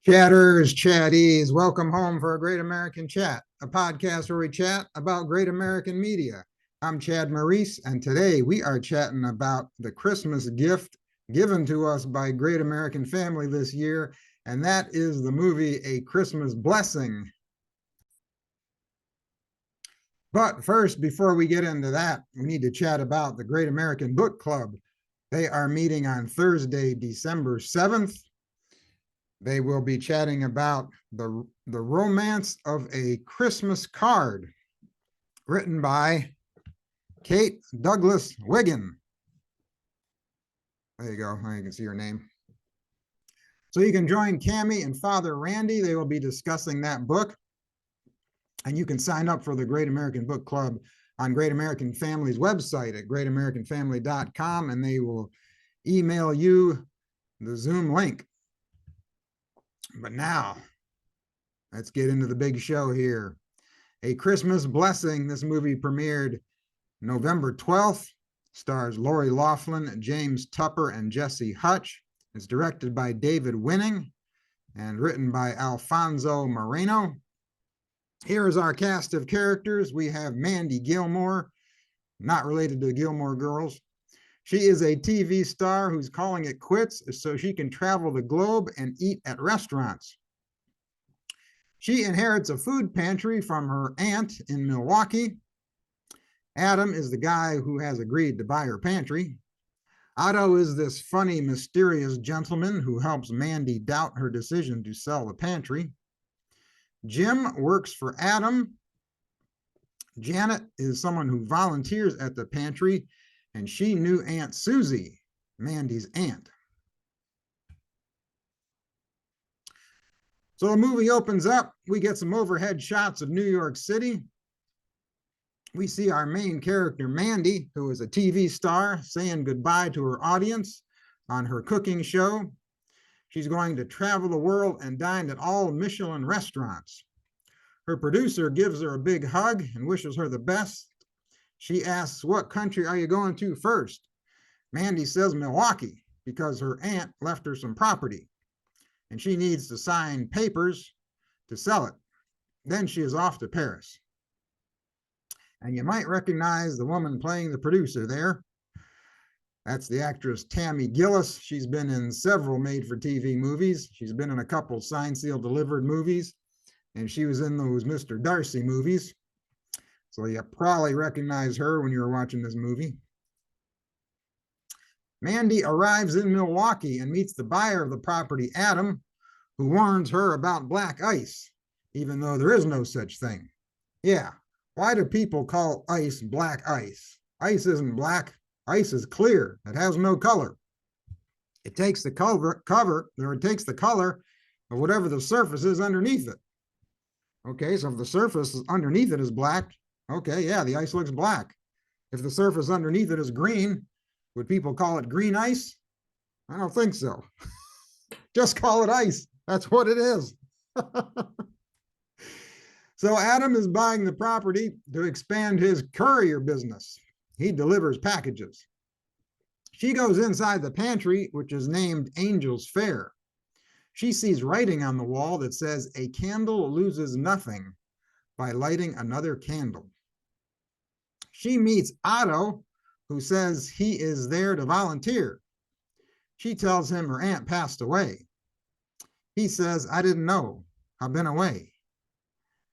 Chatters, chatties, welcome home for a Great American Chat, a podcast where we chat about great American media. I'm Chad Maurice, and today we are chatting about the Christmas gift given to us by Great American Family this year, and that is the movie A Christmas Blessing. But first, before we get into that, we need to chat about the Great American Book Club. They are meeting on Thursday, December 7th. They will be chatting about the Romance of a Christmas Card, written by Kate Douglas Wiggin. There you go. Now you can see her name. So you can join Cammie and Father Randy. They will be discussing that book. And you can sign up for the Great American Book Club on Great American Family's website at greatamericanfamily.com, and they will email you the Zoom link. But now, let's get into the big show here. A Christmas Blessing. This movie premiered November 12th, stars Lori Loughlin, James Tupper, and Jesse Hutch. It's directed by David Winning and written by Alfonso Moreno. Here is our cast of characters. We have Mandy Gilmore, not related to the Gilmore Girls. She is a TV star who's calling it quits so she can travel the globe and eat at restaurants. She inherits a food pantry from her aunt in Milwaukee. Adam is the guy who has agreed to buy her pantry. Otto is this funny, mysterious gentleman who helps Mandy doubt her decision to sell the pantry. Jim works for Adam. Janet is someone who volunteers at the pantry, and she knew Aunt Susie, Mandy's aunt. So the movie opens up. We get some overhead shots of New York City. We see our main character, Mandy, who is a TV star, saying goodbye to her audience on her cooking show. She's going to travel the world and dine at all Michelin restaurants. Her producer gives her a big hug and wishes her the best. She asks, "What country are you going to first?" Mandy says Milwaukee because her aunt left her some property and she needs to sign papers to sell it. Then she is off to Paris. And you might recognize the woman playing the producer there. That's the actress Tammy Gillis. She's been in several made-for-TV movies. She's been in a couple Signed, Sealed, Delivered movies, and she was in those Mr. Darcy movies. So you probably recognize her when you were watching this movie. Mandy arrives in Milwaukee and meets the buyer of the property, Adam, who warns her about black ice, even though there is no such thing. Yeah, why do people call ice black ice? Ice isn't black. Ice is clear. It has no color. It takes the color of whatever the surface is underneath it. Okay, so if the surface underneath it is black, okay, yeah, the ice looks black. If the surface underneath it is green, would people call it green ice? I don't think so. Just call it ice. That's what it is. So Adam is buying the property to expand his courier business. He delivers packages. She goes inside the pantry, which is named Angel's Fare. She sees writing on the wall that says, "A candle loses nothing by lighting another candle." She meets Otto, who says he is there to volunteer. She tells him her aunt passed away. He says, "I didn't know. I've been away."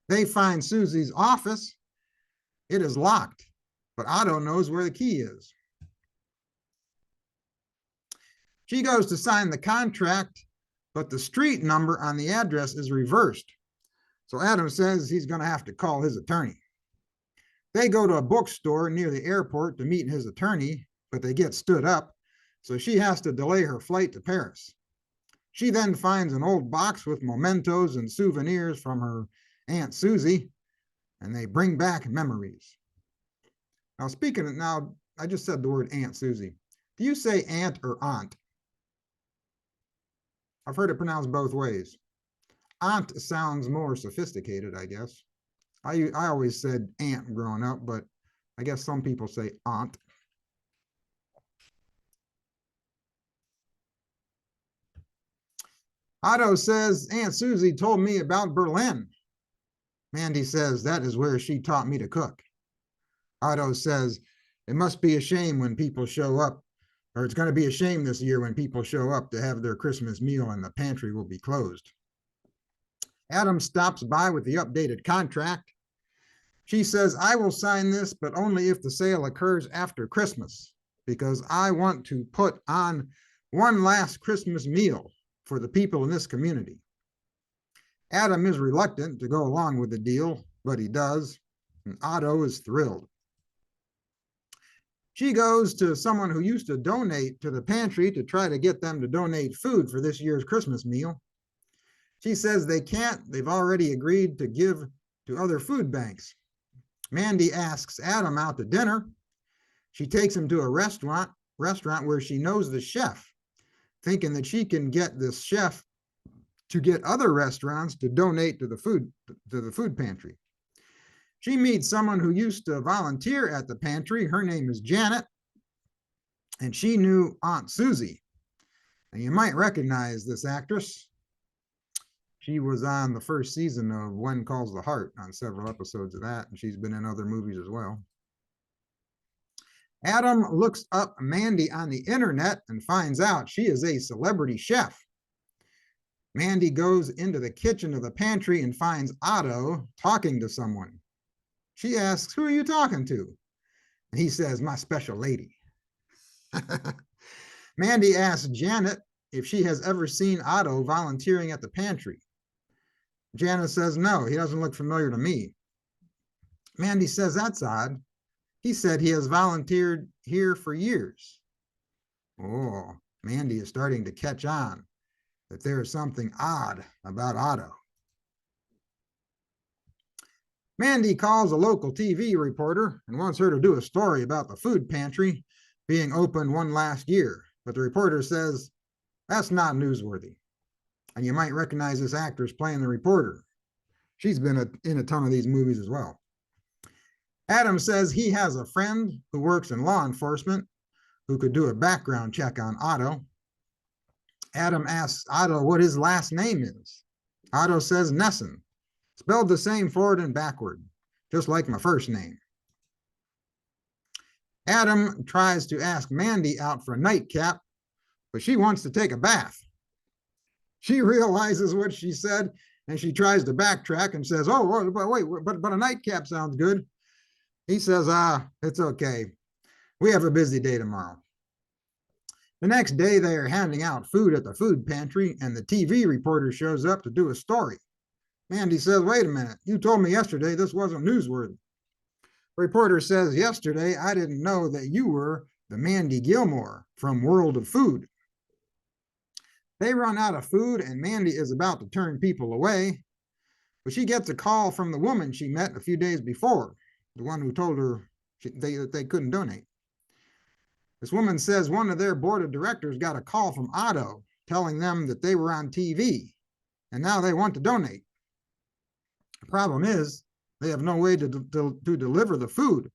They find Susie's office. It is locked, but Otto knows where the key is. She goes to sign the contract, but the street number on the address is reversed. So Adam says he's going to have to call his attorney. They go to a bookstore near the airport to meet his attorney, but they get stood up, so she has to delay her flight to Paris. She then finds an old box with mementos and souvenirs from her Aunt Susie, and they bring back memories. Now, I just said the word Aunt Susie. Do you say aunt or aunt? I've heard it pronounced both ways. Aunt sounds more sophisticated, I guess. I always said aunt growing up, but I guess some people say aunt. Otto says, Aunt Susie told me about Berlin. Mandy says, that is where she taught me to cook. Otto says, it must be a shame when people show up, or it's going to be a shame this year when people show up to have their Christmas meal and the pantry will be closed. Adam stops by with the updated contract. She says, I will sign this, but only if the sale occurs after Christmas, because I want to put on one last Christmas meal for the people in this community. Adam is reluctant to go along with the deal, but he does, and Otto is thrilled. She goes to someone who used to donate to the pantry to try to get them to donate food for this year's Christmas meal. She says they can't. They've already agreed to give to other food banks. Mandy asks Adam out to dinner. She takes him to a restaurant where she knows the chef, thinking that she can get this chef to get other restaurants to donate to the food pantry. She meets someone who used to volunteer at the pantry. Her name is Janet, and she knew Aunt Susie. And you might recognize this actress. She was on the first season of When Calls the Heart, on several episodes of that, and she's been in other movies as well. Adam looks up Mandy on the internet and finds out she is a celebrity chef. Mandy goes into the kitchen of the pantry and finds Otto talking to someone. She asks, who are you talking to? And he says, my special lady. Mandy asks Janet if she has ever seen Otto volunteering at the pantry. Janet says, no, he doesn't look familiar to me. Mandy says, that's odd. He said he has volunteered here for years. Oh, Mandy is starting to catch on that there is something odd about Otto. Mandy calls a local TV reporter and wants her to do a story about the food pantry being open one last year. But the reporter says, that's not newsworthy. And you might recognize this actress playing the reporter. She's been in a ton of these movies as well. Adam says he has a friend who works in law enforcement who could do a background check on Otto. Adam asks Otto what his last name is. Otto says Nessen, spelled the same forward and backward, just like my first name. Adam tries to ask Mandy out for a nightcap, but she wants to take a bath. She realizes what she said, and she tries to backtrack and says, oh, but wait, but a nightcap sounds good. He says, it's okay. We have a busy day tomorrow. The next day, they are handing out food at the food pantry, and the TV reporter shows up to do a story. Mandy says, wait a minute, you told me yesterday this wasn't newsworthy. The reporter says, yesterday, I didn't know that you were the Mandy Gilmore from World of Food. They run out of food, and Mandy is about to turn people away, but she gets a call from the woman she met a few days before, the one who told her that they couldn't donate. This woman says one of their board of directors got a call from Otto telling them that they were on TV, and now they want to donate. The problem is they have no way to deliver the food,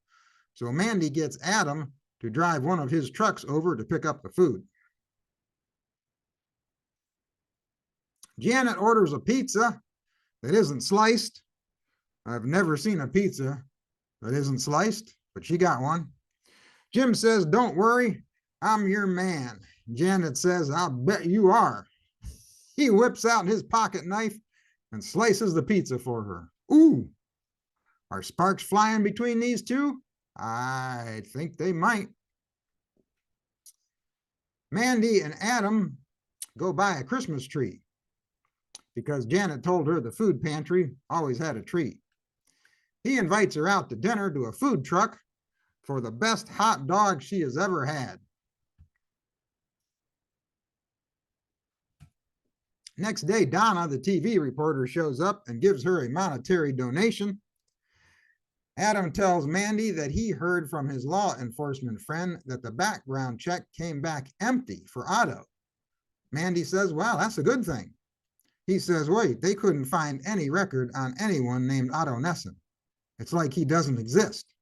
so Mandy gets Adam to drive one of his trucks over to pick up the food. Janet orders a pizza that isn't sliced. I've never seen a pizza that isn't sliced, but she got one. Jim says, don't worry, I'm your man. Janet says, I'll bet you are. He whips out his pocket knife and slices the pizza for her. Ooh, are sparks flying between these two? I think they might. Mandy and Adam go buy a Christmas tree because Janet told her the food pantry always had a tree. He invites her out to dinner to a food truck for the best hot dog she has ever had. Next day, Donna, the TV reporter, shows up and gives her a monetary donation. Adam tells Mandy that he heard from his law enforcement friend that the background check came back empty for Otto. Mandy says, well, that's a good thing. He says, wait, they couldn't find any record on anyone named Otto Nessen. It's like he doesn't exist.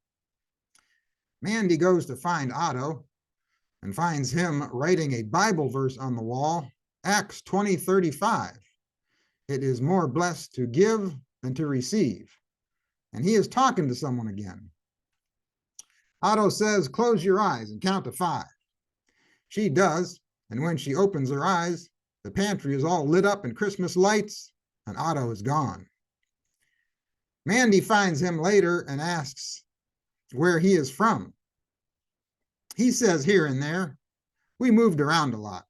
Mandy goes to find Otto and finds him writing a Bible verse on the wall Acts 20:35. It is more blessed to give than to receive. And he is talking to someone again. Otto says, close your eyes and count to 5. She does, and when she opens her eyes, the pantry is all lit up in Christmas lights, and Otto is gone. Mandy finds him later and asks where he is from. He says here and there. We moved around a lot.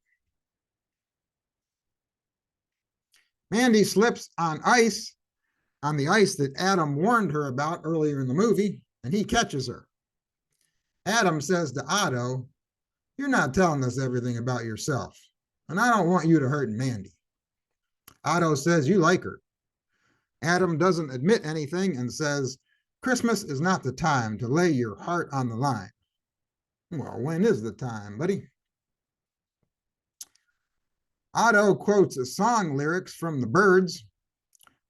Mandy slips on the ice that Adam warned her about earlier in the movie, and he catches her. Adam says to Otto, you're not telling us everything about yourself, and I don't want you to hurt Mandy. Otto says you like her. Adam doesn't admit anything and says, Christmas is not the time to lay your heart on the line. Well, when is the time, buddy? Otto quotes a song lyrics from the Byrds.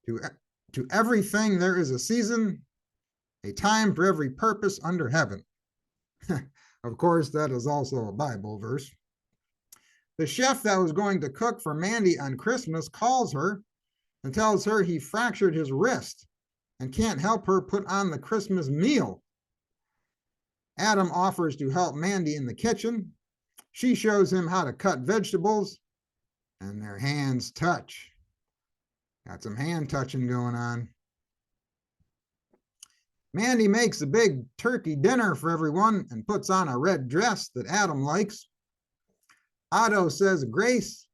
To everything there is a season, a time for every purpose under heaven. Of course, that is also a Bible verse. The chef that was going to cook for Mandy on Christmas calls her and tells her he fractured his wrist and can't help her put on the Christmas meal. Adam offers to help Mandy in the kitchen. She shows him how to cut vegetables, and their hands touch. Got some hand touching going on. Mandy makes a big turkey dinner for everyone and puts on a red dress that Adam likes. Otto says grace.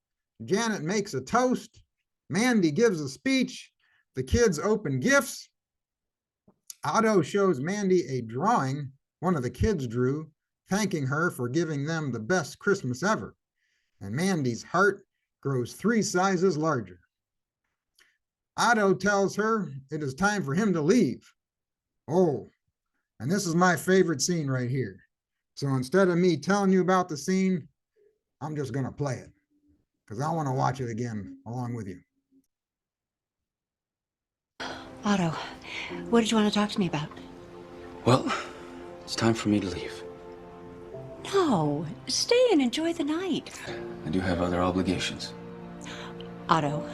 Janet makes a toast. Mandy gives a speech. The kids open gifts. Otto shows Mandy a drawing one of the kids drew, thanking her for giving them the best Christmas ever. And Mandy's heart grows 3 sizes larger. Otto tells her it is time for him to leave. Oh, and this is my favorite scene right here. So instead of me telling you about the scene, I'm just going to play it because I want to watch it again along with you. Otto, what did you want to talk to me about? Well, it's time for me to leave. No, stay and enjoy the night. I do have other obligations. Otto,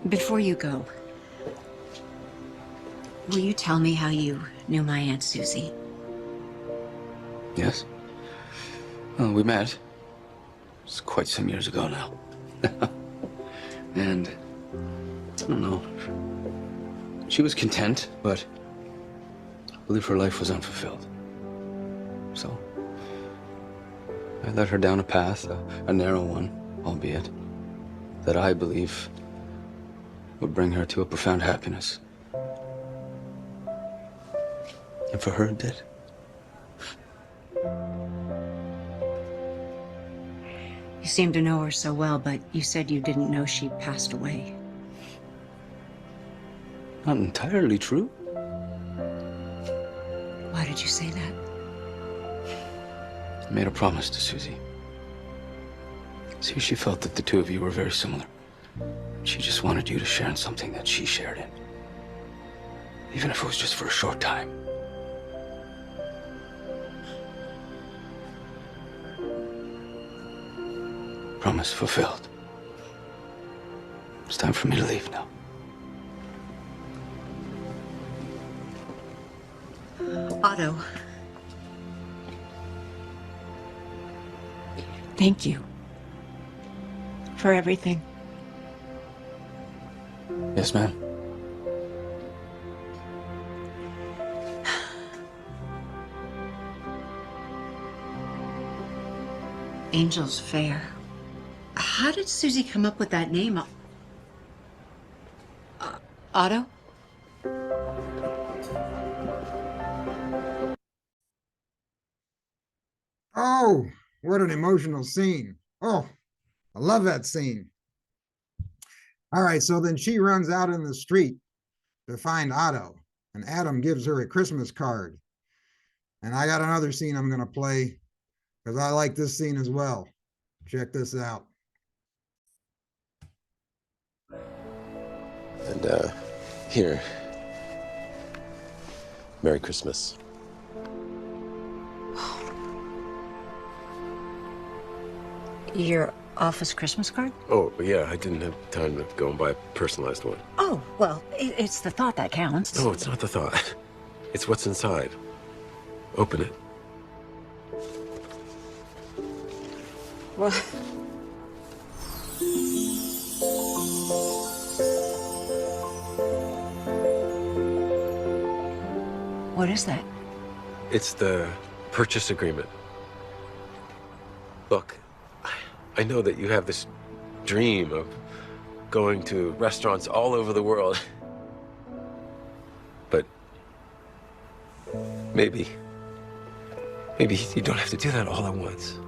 before you go, will you tell me how you knew my Aunt Susie? Yes. Well, we met. It's quite some years ago now. And, I don't know. She was content, but I believe her life was unfulfilled. So, I led her down a path, a narrow one, albeit, that I believe would bring her to a profound happiness. And for her, it did. You seem to know her so well, but you said you didn't know she passed away. Not entirely true. Why did you say that? I made a promise to Susie. See, she felt that the two of you were very similar. She just wanted you to share in something that she shared in. Even if it was just for a short time. Promise fulfilled. It's time for me to leave now. Otto. Thank you for everything. Yes, ma'am. Angel's Fair. How did Susie come up with that name? Otto? Oh, what an emotional scene. Oh, I love that scene. All right, so then she runs out in the street to find Otto, and Adam gives her a Christmas card. And I got another scene I'm going to play because I like this scene as well. Check this out. And here, Merry Christmas. You're office Christmas card? Oh, yeah, I didn't have time to go and buy a personalized one. Oh, well, it's the thought that counts. No, it's not the thought. It's what's inside. Open it. Well, what is that? It's the purchase agreement. Look, I know that you have this dream of going to restaurants all over the world. But maybe you don't have to do that all at once.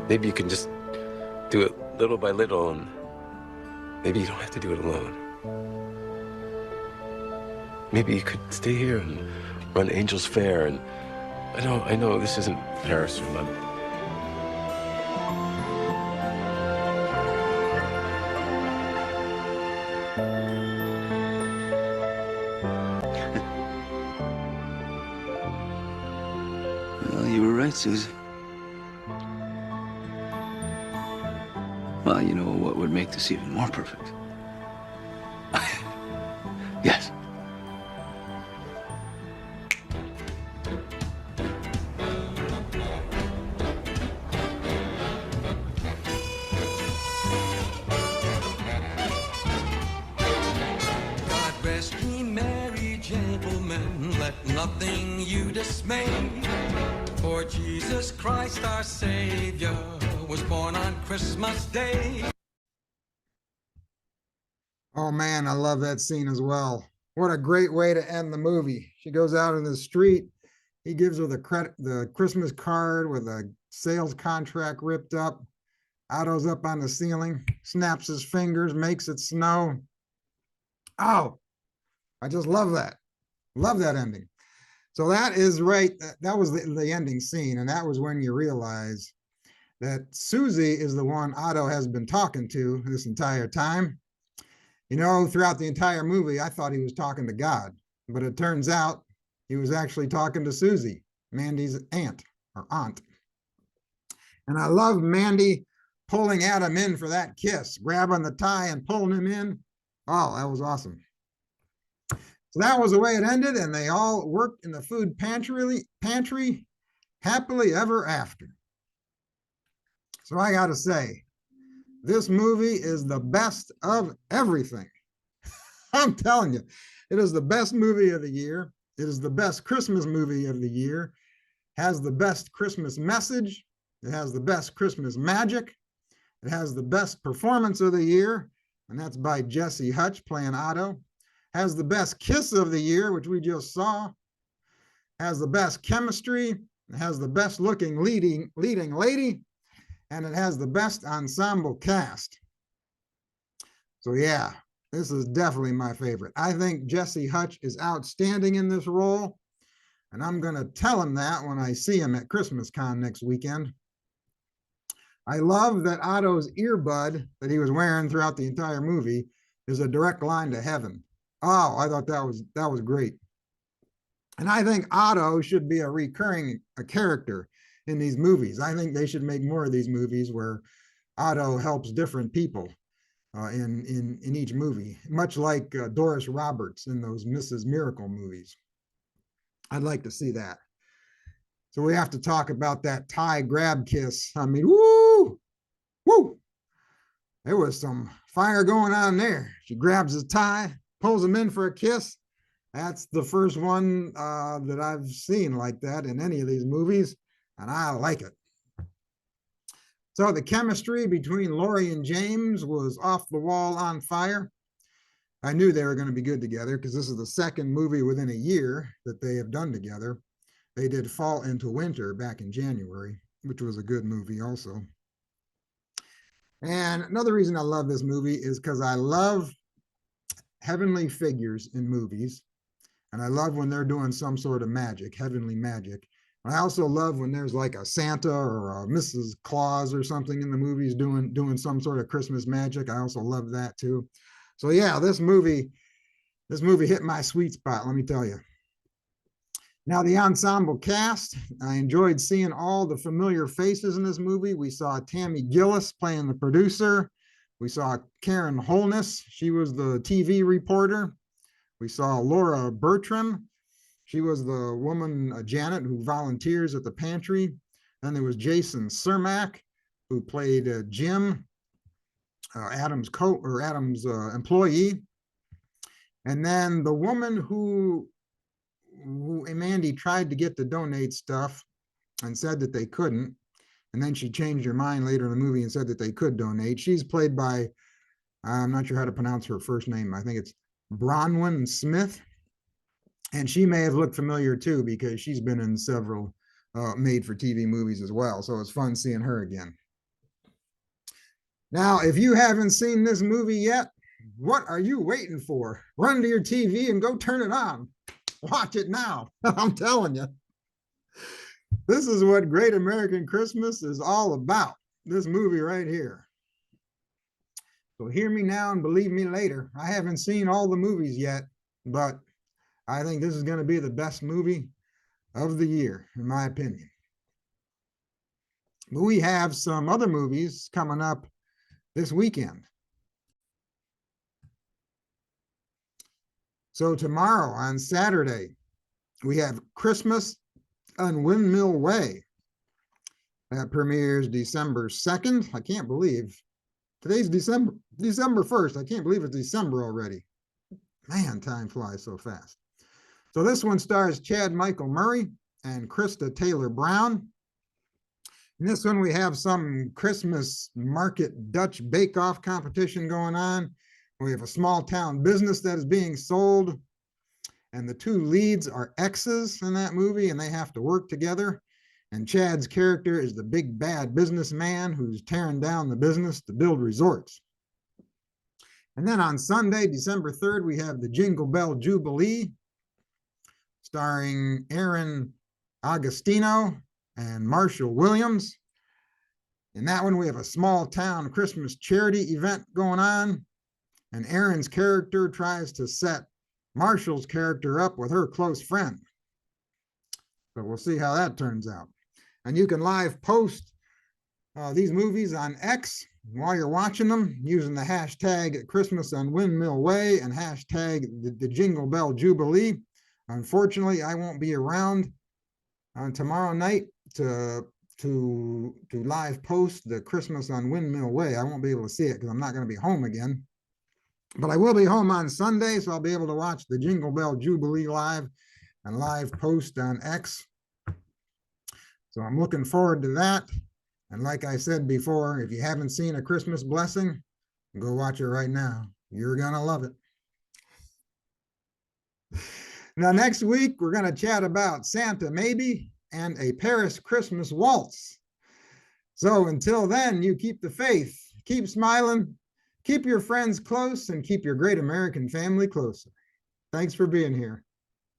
Maybe you can just do it little by little, and maybe you don't have to do it alone. Maybe you could stay here and run Angel's Fair, and I know this isn't Paris or London. Well, you were right, Susie. Well, you know what would make this even more perfect? Yes. God rest ye merry gentlemen, let nothing you dismay. For Jesus Christ our Savior was born on Christmas Day. Oh man, I love that scene as well. What a great way to end the movie. She goes out in the street. He gives her the Christmas card with a sales contract ripped up. Otto's up on the ceiling, snaps his fingers, makes it snow. Oh, I just love that. Love that ending. So that is right. That was the ending scene. And that was when you realize that Susie is the one Otto has been talking to this entire time. You know, throughout the entire movie, I thought he was talking to God, but it turns out he was actually talking to Susie, Mandy's aunt. And I love Mandy pulling Adam in for that kiss, grabbing the tie and pulling him in. Oh, that was awesome. So that was the way it ended, and they all worked in the food pantry happily ever after. So I got to say, this movie is the best of everything. I'm telling you, it is the best movie of the year. It is the best Christmas movie of the year. Has the best Christmas message. It has the best Christmas magic. It has the best performance of the year, and that's by Jesse Hutch playing Otto. Has the best kiss of the year, which we just saw. Has the best chemistry. It has the best looking leading lady. And it has the best ensemble cast. So yeah, this is definitely my favorite. I think Jesse Hutch is outstanding in this role. And I'm going to tell him that when I see him at Christmas Con next weekend. I love that Otto's earbud that he was wearing throughout the entire movie is a direct line to heaven. Oh, I thought that was great. And I think Otto should be a recurring character in these movies. I think they should make more of these movies where Otto helps different people in each movie, much like Doris Roberts in those Mrs. Miracle movies. I'd like to see that. So we have to talk about that tie grab kiss. I mean, woo, woo. There was some fire going on there. She grabs his tie, pulls him in for a kiss. That's the first one that I've seen like that in any of these movies, and I like it. So the chemistry between Lori and James was off the wall, on fire. I knew they were going to be good together because this is the second movie within a year that they have done together. They did Fall into Winter back in January, which was a good movie also. And another reason I love this movie is because I love heavenly figures in movies. And I love when they're doing some sort of magic, heavenly magic. I also love when there's like a Santa or a Mrs. Claus or something in the movies doing some sort of Christmas magic. I also love that too. So yeah, this movie hit my sweet spot, let me tell you. Now, the ensemble cast, I enjoyed seeing all the familiar faces in this movie. We saw Tammy Gillis playing the producer. We saw Karen Holness. She was the TV reporter. We saw Laura Bertram. She was the woman, Janet, who volunteers at the pantry. Then there was Jason Cermak, who played Jim, Adam's employee. And then the woman who Mandy tried to get to donate stuff and said that they couldn't. And then she changed her mind later in the movie and said that they could donate. She's played by, I'm not sure how to pronounce her first name. I think it's Bronwyn Smith. And she may have looked familiar too, because she's been in several made for TV movies as well. So it's fun seeing her again. Now, if you haven't seen this movie yet, what are you waiting for? Run to your TV and go turn it on. Watch it now. I'm telling you. This is what Great American Christmas is all about. This movie right here. So hear me now and believe me later. I haven't seen all the movies yet, but I think this is going to be the best movie of the year, in my opinion. But we have some other movies coming up this weekend. So tomorrow on Saturday, we have Christmas on Windmill Way. That premieres December 2nd. I can't believe today's December 1st. I can't believe it's December already. Man, time flies so fast. So this one stars Chad Michael Murray and Krista Taylor Brown. In this one, we have some Christmas market Dutch bake-off competition going on. We have a small town business that is being sold. And the two leads are exes in that movie, and they have to work together. And Chad's character is the big bad businessman who's tearing down the business to build resorts. And then on Sunday, December 3rd, we have the Jingle Bell Jubilee, starring Aaron Agostino and Marshall Williams. In that one, we have a small town Christmas charity event going on. And Aaron's character tries to set Marshall's character up with her close friend. So we'll see how that turns out. And you can live post these movies on X while you're watching them using the hashtag Christmas on Windmill Way and hashtag the Jingle Bell Jubilee. Unfortunately, I won't be around on tomorrow night to live post the Christmas on Windmill Way. I won't be able to see it because I'm not going to be home again. But I will be home on Sunday, so I'll be able to watch the Jingle Bell Jubilee live and live post on X. So I'm looking forward to that. And like I said before, if you haven't seen A Christmas Blessing, go watch it right now. You're going to love it. Now, next week, we're going to chat about Santa Maybe and A Paris Christmas Waltz. So until then, you keep the faith, keep smiling, keep your friends close, and keep your great American family closer. Thanks for being here.